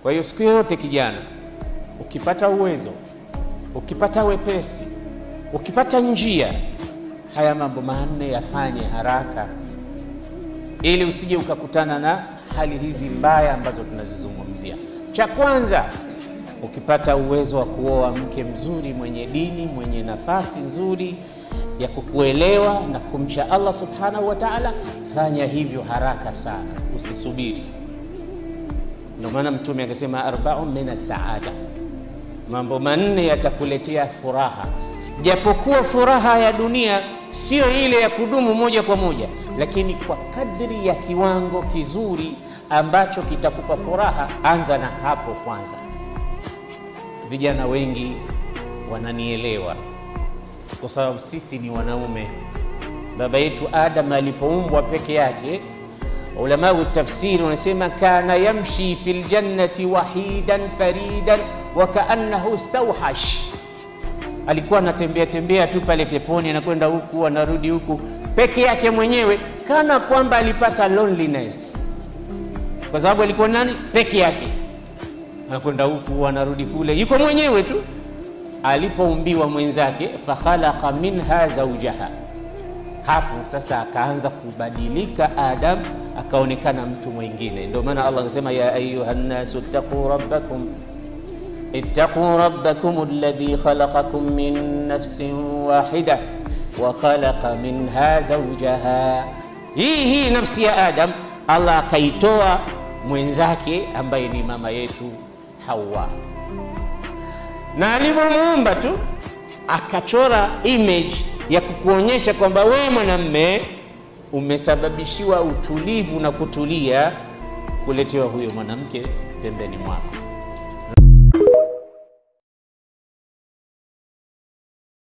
Kwa hiyo siku yote kijana, ukipata uwezo, ukipata wepesi, ukipata njia, haya mambo manne yafanye haraka, ili usije ukakutana na hali hizi mbaya ambazo tunazizungumzia. Cha kwanza, ukipata uwezo wa kuoa mke mzuri, mwenye dini, mwenye nafasi nzuri ya kukuelewa na kumcha Allah subhanahu wa ta'ala, fanya hivyo haraka sana, usisubiri. Ndio maana Mtume akasema arba'un min saada, mambo manne yatakuletea furaha. Japokuwa furaha ya dunia sio ile ya kudumu moja kwa moja, lakini kwa kadri ya kiwango kizuri ambacho kitakupa furaha, anza na hapo kwanza. Vijana wengi wananielewa kwa sababu sisi ni wanaume. Baba yetu Adam alipoumbwa peke yake, ulama wa tafsiri wanasema kana yamshi fil jannati wahidan faridan wa kaannahu stawhash, alikuwa anatembea tembea tu pale peponi, anakwenda huku anarudi huku peke yake mwenyewe, kana kwamba alipata loneliness, kwa sababu alikuwa nani? Peke yake, anakwenda huku anarudi kule, yuko mwenyewe tu. Alipoumbiwa mwenzake, fakhalaqa minha zawjaha, hapo sasa akaanza kubadilika Adam, akaonekana mtu mwingine. Ndio maana Allah anasema ya ayuhan nasu ittaqu rabbakum alladhi khalaqakum min nafsin wahida wa khalaqa minha zawjaha. Hii nafsi ya Adam Allah akaitoa mwenzake ambaye ni mama yetu Hawa, na alivyomuumba tu akachora image ya kukuonyesha kwamba wewe mwanamume umesababishiwa utulivu na kutulia kuletewa huyo mwanamke pembeni mwako.